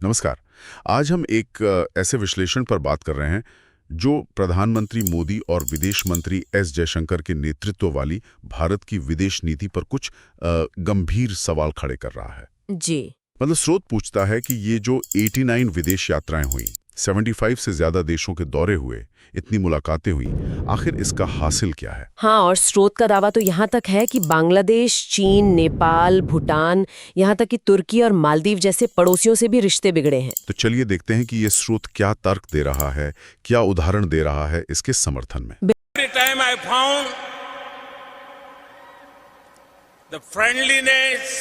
नमस्कार। आज हम एक ऐसे विश्लेषण पर बात कर रहे हैं जो प्रधानमंत्री मोदी और विदेश मंत्री एस जयशंकर के नेतृत्व वाली भारत की विदेश नीति पर कुछ गंभीर सवाल खड़े कर रहा है। जी। मतलब स्रोत पूछता है कि ये जो 89 विदेश यात्राएं हुई, 75 से ज्यादा देशों के दौरे हुए, इतनी मुलाकातें हुई, आखिर इसका हासिल क्या है? हाँ, और स्रोत का दावा तो यहाँ तक है कि बांग्लादेश, चीन, नेपाल, भूटान, यहाँ तक कि तुर्की और मालदीव जैसे पड़ोसियों से भी रिश्ते बिगड़े हैं। तो चलिए देखते हैं कि ये स्रोत क्या तर्क दे रहा है, क्या उदाहरण दे रहा है इसके समर्थन में। Every time I found the friendliness,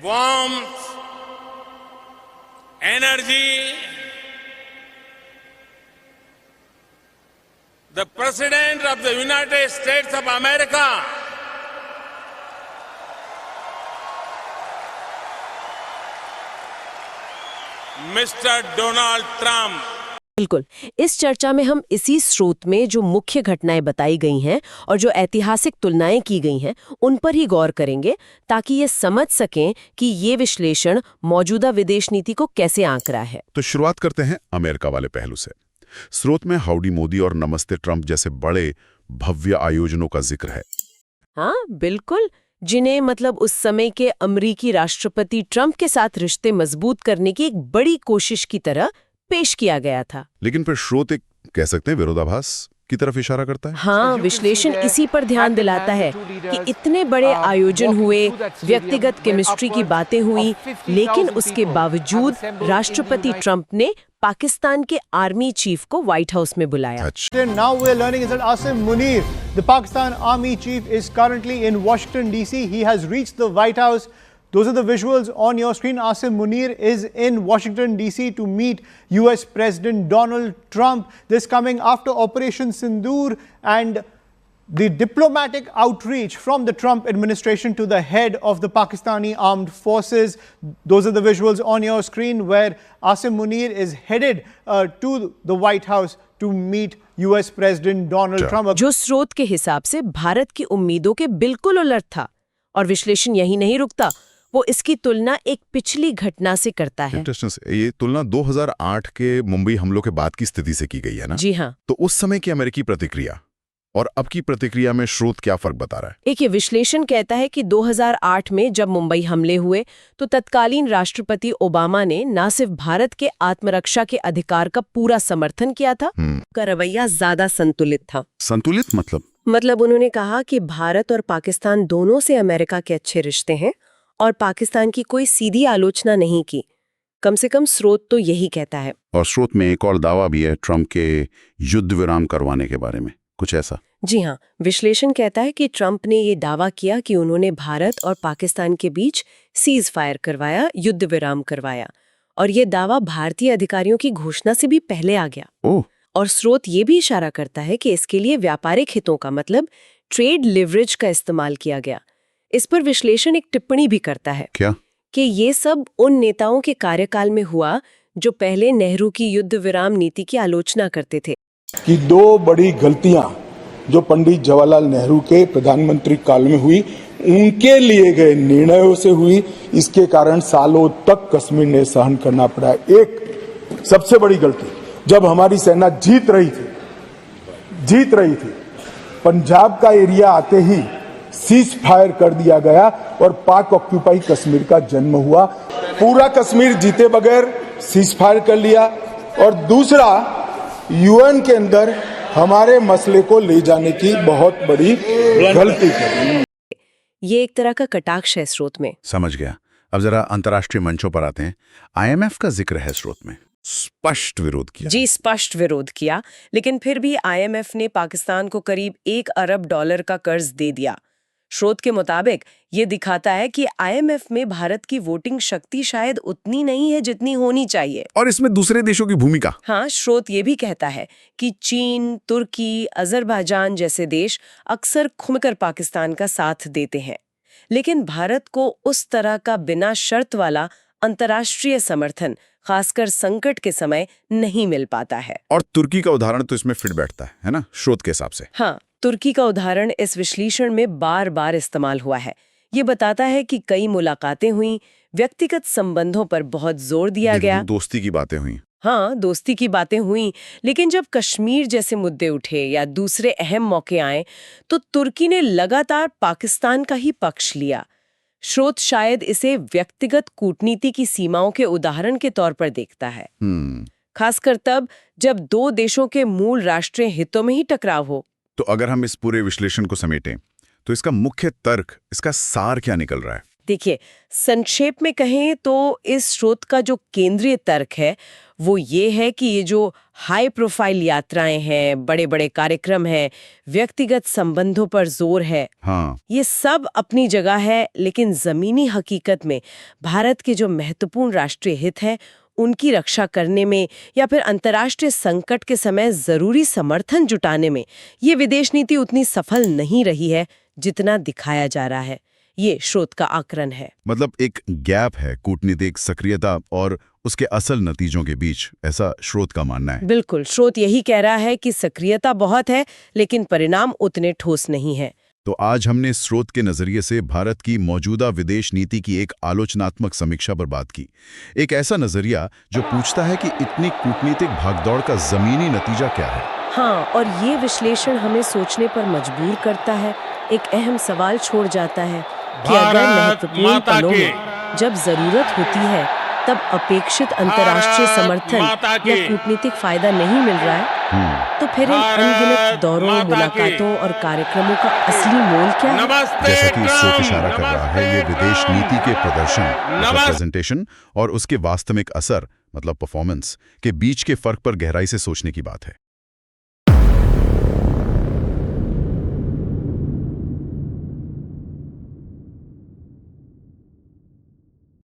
warmth, energy, the President of the United States of America Mr. Donald Trump बिल्कुल। इस चर्चा में हम इसी स्रोत में जो मुख्य घटनाएं बताई गई हैं और जो ऐतिहासिक तुलनाएं की गई हैं उन पर ही गौर करेंगे, ताकि ये समझ सकें कि ये विश्लेषण मौजूदा विदेश नीति को कैसे आंक रहा है। तो शुरुआत करते हैं अमेरिका वाले पहलू से। स्रोत में हाउडी मोदी और नमस्ते ट्रंप जैसे बड़े भव्य आयोजनों का जिक्र है। हाँ बिल्कुल, जिन्हें मतलब उस समय के अमेरिकी राष्ट्रपति ट्रंप के साथ रिश्ते मजबूत करने की एक बड़ी कोशिश की तरह पेश किया गया था। लेकिन फिर स्रोत एक कह सकते हैं विरोधाभास की तरफ इशारा करता है। हाँ, विश्लेषण इसी पर ध्यान दिलाता है कि इतने बड़े आयोजन हुए, व्यक्तिगत केमिस्ट्री की बातें हुई, लेकिन उसके बावजूद राष्ट्रपति ट्रंप ने पाकिस्तान के आर्मी चीफ को व्हाइट हाउस में बुलाया। अच्छा। Now we are learning is that Asim Munir, the Pakistan Army chief, is currently in Washington DC. He has reached the White House. Those are the visuals on your screen. Asim Munir is in Washington DC to meet US President Donald Trump. This coming after Operation Sindoor and the diplomatic outreach from the Trump administration to the head of the Pakistani armed forces. Those are the visuals on your screen where Asim Munir is headed to the White House to meet US President Donald Trump. जो स्रोत के हिसाब से भारत की उम्मीदों के बिल्कुल उलट था। और विश्लेषण यही नहीं रुकता, वो इसकी तुलना एक पिछली घटना से करता है। इंटरेस्टिंग। ये तुलना 2008 के मुंबई हमलों के बाद की स्थिति से की गई है ना? जी हाँ। तो उस समय की अमेरिकी प्रतिक्रिया और अब की प्रतिक्रिया में स्रोत क्या फर्क बता रहा है? एक ये विश्लेषण कहता है कि 2008 में जब मुंबई हमले हुए तो तत्कालीन राष्ट्रपति ओबामा ने न सिर्फ भारत के आत्मरक्षा के अधिकार का पूरा समर्थन किया था, उनका रवैया ज्यादा संतुलित था। संतुलित मतलब उन्होंने कहा कि भारत और पाकिस्तान दोनों से अमेरिका के अच्छे रिश्ते हैं और पाकिस्तान की कोई सीधी आलोचना नहीं की। कम से कम स्रोत तो यही कहता है। और स्रोत में एक और दावा भी है ट्रंप के युद्ध विराम करवाने के बारे में, कुछ ऐसा? जी हाँ, विश्लेषण कहता है कि ट्रंप ने ये दावा किया कि उन्होंने भारत और पाकिस्तान के बीच सीज फायर करवाया, युद्ध विराम करवाया, और ये दावा भारतीय अधिकारियों की घोषणा से भी पहले आ गया। ओह। और स्रोत ये भी इशारा करता है कि इसके लिए व्यापारिक हितों का मतलब ट्रेड लिवरेज का इस्तेमाल किया गया। इस पर विश्लेषण एक टिप्पणी भी करता है। क्या? कि ये सब उन नेताओं के कार्यकाल में हुआ जो पहले नेहरू की युद्ध विराम नीति की आलोचना करते थे। कि दो बड़ी गलतियां जो पंडित जवाहरलाल नेहरू के प्रधानमंत्री काल में हुई, उनके लिए गए निर्णयों से हुई, इसके कारण सालों तक कश्मीर ने सहन करना पड़ा। एक सबसे बड़ी गलती, जब हमारी सेना जीत रही थी, पंजाब का एरिया आते ही सीज फायर कर दिया गया और पाक ऑक्यूपाई कश्मीर का जन्म हुआ। पूरा कश्मीर जीते बगैर सीज फायर कर लिया। और दूसरा, यूएन के अंदर हमारे मसले को ले जाने की बहुत बड़ी गलती की। ये एक तरह का कटाक्ष है स्रोत में। समझ गया। अब जरा अंतर्राष्ट्रीय मंचों पर आते हैं। आईएमएफ का जिक्र है स्रोत में। स्पष्ट विरोध किया। जी, स्पष्ट विरोध किया, लेकिन फिर भी आईएमएफ ने पाकिस्तान को करीब $1 अरब का कर्ज दे दिया। स्रोत के मुताबिक ये दिखाता है कि आईएमएफ में भारत की वोटिंग शक्ति शायद उतनी नहीं है जितनी होनी चाहिए। और इसमें दूसरे देशों की भूमिका? हाँ, स्रोत ये भी कहता है कि चीन, तुर्की, अजरबैजान जैसे देश अक्सर खुलकर पाकिस्तान का साथ देते हैं, लेकिन भारत को उस तरह का बिना शर्त वाला अंतर्राष्ट्रीय समर्थन, खासकर संकट के समय, नहीं मिल पाता है। और तुर्की का उदाहरण तो इसमें फिट बैठता है ना, स्रोत के हिसाब से? हाँ, तुर्की का उदाहरण इस विश्लेषण में बार बार इस्तेमाल हुआ है। ये बताता है कि कई मुलाकातें हुई, व्यक्तिगत संबंधों पर बहुत जोर दिया गया। दोस्ती की बातें हुई। हाँ, दोस्ती की बातें हुई, लेकिन जब कश्मीर जैसे मुद्दे उठे या दूसरे अहम मौके आए तो तुर्की ने लगातार पाकिस्तान का ही पक्ष लिया। स्रोत शायद इसे व्यक्तिगत कूटनीति की सीमाओं के उदाहरण के तौर पर देखता है, खासकर तब जब दो देशों के मूल राष्ट्रीय हितों में ही टकराव हो। तो अगर हम इस पूरे विश्लेषण को समेटें तो इसका मुख्य तर्क, इसका सार क्या निकल रहा है? देखिए, संक्षेप में कहें तो इस स्रोत का जो केंद्रीय तर्क है वो ये है कि ये जो हाई प्रोफाइल यात्राएं हैं, बड़े बड़े कार्यक्रम हैं, व्यक्तिगत संबंधों पर जोर है, हाँ, ये सब अपनी जगह है, लेकिन जमीनी हकीकत में भारत के जो महत्वपूर्ण राष्ट्रीय हित हैं उनकी रक्षा करने में या फिर अंतर्राष्ट्रीय संकट के समय जरूरी समर्थन जुटाने में ये विदेश नीति उतनी सफल नहीं रही है जितना दिखाया जा रहा है। ये स्रोत का आकलन है। मतलब एक गैप है कूटनीतिक सक्रियता और उसके असल नतीजों के बीच, ऐसा स्रोत का मानना है। बिल्कुल, स्रोत यही कह रहा है कि सक्रियता बहुत है लेकिन परिणाम उतने ठोस नहीं है। तो आज हमने स्रोत के नजरिए से भारत की मौजूदा विदेश नीति की एक आलोचनात्मक समीक्षा पर बात की। एक ऐसा नजरिया जो पूछता है कि इतनी कूटनीतिक भागदौड़ का जमीनी नतीजा क्या है। हाँ, और ये विश्लेषण हमें सोचने पर मजबूर करता है, एक अहम सवाल छोड़ जाता है कि अगर महत्वपूर्ण पलों में जब जरूरत होती है तब अपेक्षित अंतर्राष्ट्रीय समर्थन या कूटनीतिक फायदा नहीं मिल रहा है, तो फिर इन अनगिनत दौरों, मुलाकातों और कार्यक्रमों का असली मोल क्या है? जैसा कि स्रोत इशारा कर रहा है, ये विदेश नीति के प्रदर्शन मतलब प्रेजेंटेशन और उसके वास्तविक असर मतलब परफॉर्मेंस के बीच के फर्क पर गहराई से सोचने की बात है।